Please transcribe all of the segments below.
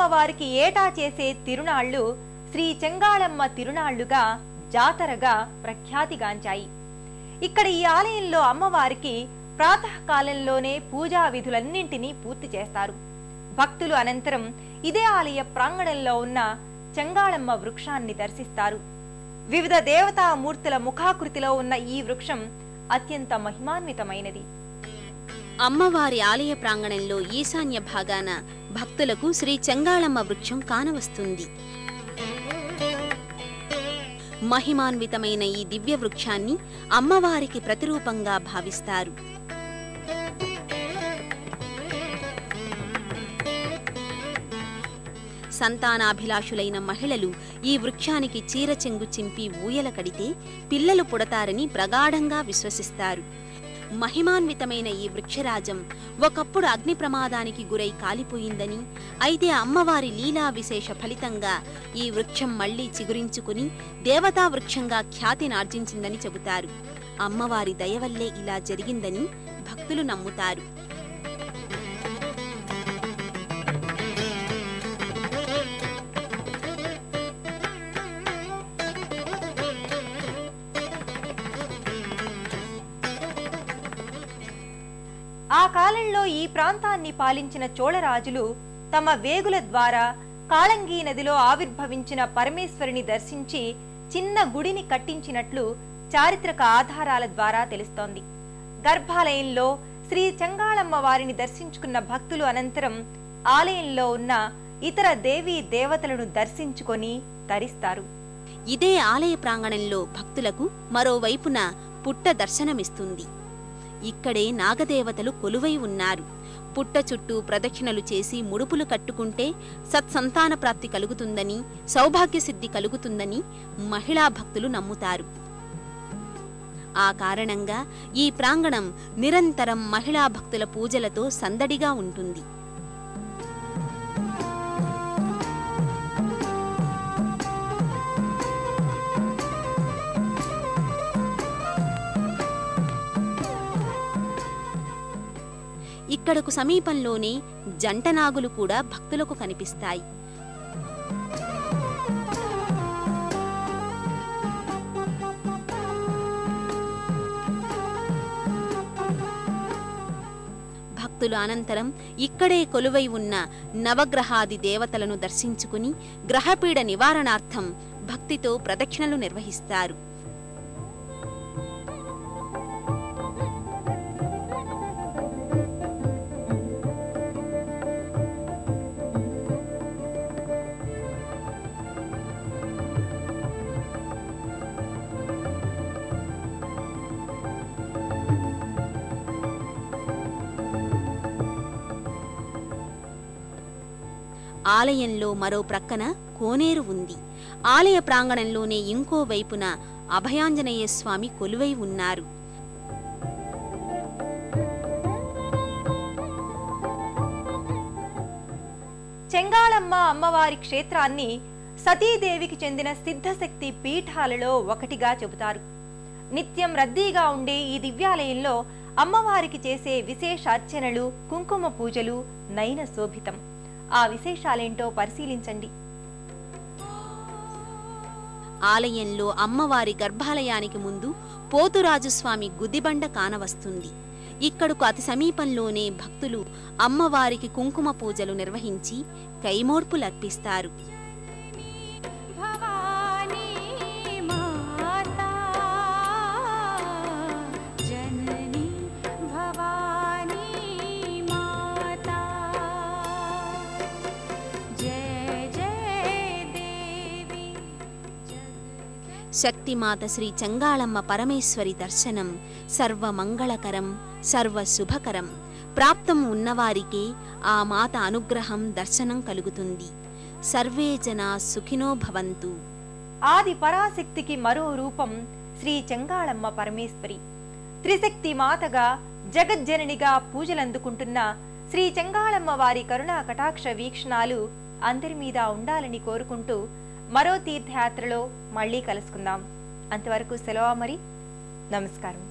అమ్మవారికి ఏటా చేసే తిరునాళ్లు శ్రీ చెంగాళమ్మ తిరునాళ్లుగా జాతరగా ప్రఖ్యాతిగాంచాయి. ఇక్కడ ఈ ఆలయంలో అమ్మవారికి ప్రాతకాలంలోనే పూజా విధులన్నింటినీ పూర్తి చేస్తారు. భక్తులు అనంతరం ఇదే ఆలయ ప్రాంగణంలో ఉన్న చెంగాళమ్మ వృక్షాన్ని దర్శిస్తారు. వివిధ దేవతామూర్తుల ముఖాకృతిలో ఉన్న ఈ వృక్షం అత్యంత మహిమాన్వితమైనది. అమ్మవారి ఆలయ ప్రాంగణంలో ఈశాన్య భాగాన భక్తులకు శ్రీ చెంగాళమ్మ వృక్షం కానవస్తుంది. మహిమాన్వితమైన ఈ దివ్య వృక్షాన్ని అమ్మవారికి ప్రతిరూపంగా భావిస్తారు. సంతానాభిలాషులైన మహిళలు ఈ వృక్షానికి చీర చెంగు చింపి ఊయల కడితే పిల్లలు పుడతారని ప్రగాఢంగా విశ్వసిస్తారు. మహిమాన్వితమైన ఈ వృక్షరాజం ఒకప్పుడు అగ్ని ప్రమాదానికి గురై కాలిపోయిందని, అయితే అమ్మవారి లీలా విశేష ఫలితంగా ఈ వృక్షం మళ్లీ చిగురించుకుని దేవతా వృక్షంగా ఖ్యాతినార్జించిందని చెబుతారు. అమ్మవారి దయవల్లే ఇలా జరిగిందని భక్తులు నమ్ముతారు. ఆ కాలంలో ఈ ప్రాంతాన్ని పాలించిన చోళరాజులు తమ వేగుల ద్వారా కాళంగీ నదిలో ఆవిర్భవించిన పరమేశ్వరుని దర్శించి చిన్న గుడిని కట్టించినట్లు చారిత్రక ఆధారాల ద్వారా తెలుస్తోంది. గర్భాలయంలో శ్రీ చెంగాళమ్మ వారిని దర్శించుకున్న భక్తులు అనంతరం ఆలయంలో ఉన్న ఇతర దేవీ దేవతలను దర్శించుకొని తరిస్తారు. ఇదే ఆలయ ప్రాంగణంలో భక్తులకు మరోవైపున పుట్ట దర్శనమిస్తుంది. ఇక్కడే నాగదేవతలు కొలువై ఉన్నారు. పుట్ట చుట్టూ ప్రదక్షిణలు చేసి ముడుపులు కట్టుకుంటే సత్సంతాన ప్రాప్తి కలుగుతుందని, సౌభాగ్యసిద్ధి కలుగుతుందని మహిళా భక్తులు నమ్ముతారు. ఆ కారణంగా ఈ ప్రాంగణం నిరంతరం మహిళా భక్తుల పూజలతో సందడిగా ఉంటుంది. ఇక్కడకు సమీపంలోనే జంటనాగులు కూడా భక్తులకు కనిపిస్తాయి. భక్తులు అనంతరం ఇక్కడే కొలువై ఉన్న నవగ్రహాది దేవతలను దర్శించుకుని గ్రహపీడ నివారణార్థం భక్తితో ప్రదక్షిణలు నిర్వహిస్తారు. ఆలయంలో మరో ప్రక్కన కోనేరు ఉంది. ఆలయ ప్రాంగణంలోనే ఇంకో వైపున అభయాంజనేయ స్వామి కొలువై ఉన్నారు. చెంగాళమ్మ అమ్మవారి క్షేత్రాన్ని సతీదేవికి చెందిన సిద్ధశక్తి పీఠాలలో ఒకటిగా చెబుతారు. నిత్యం రద్దీగా ఉండే ఈ దివ్యాలయంలో అమ్మవారికి చేసే విశేష అర్చనలు, కుంకుమ పూజలు నయన శోభితం. ఆ విశేషాలేంటో పరిశీలించండి. ఆలయంలో అమ్మవారి గర్భాలయానికి ముందు పోతురాజుస్వామి గుదిబండ కానవస్తుంది. ఇక్కడకు అతి సమీపంలోనే భక్తులు అమ్మవారికి కుంకుమ పూజలు నిర్వహించి కైమోడ్పులర్పిస్తారు. శక్తిమాత శ్రీ చెంగాళమ్మ పరమేశ్వరి దర్శనం సర్వమంగళకరం, సర్వశుభకరం. ప్రాప్తం ఉన్నవారికే ఆ మాత అనుగ్రహం, దర్శనం కలుగుతుంది. సర్వే జనా సుఖినో భవంతు. ఆది పరాశక్తికి మరో రూపం శ్రీ చెంగాళమ్మ పరమేశ్వరి. త్రిశక్తి మాతగా, జగజ్జననిగా పూజలందుకుంటున్న శ్రీ చెంగాళమ్మ వారి కరుణా కటాక్ష వీక్షణాలు అందరి మీద ఉండాలని కోరుకుంటూ మరో తీర్థయాత్రలో మళ్ళీ కలుసుకుందాం. అంతవరకు సెలవు మరి. నమస్కారం.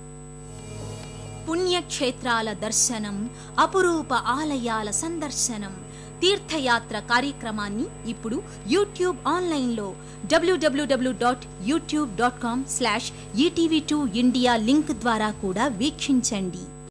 పుణ్యక్షేత్రాల దర్శనం, అపురూప ఆలయాల సందర్శనం, తీర్థయాత్ర కార్యక్రమాన్ని ఇప్పుడు యూట్యూబ్ ఆన్లైన్లో www.youtube.com/etv2india లింక్ ద్వారా కూడా వీక్షించండి.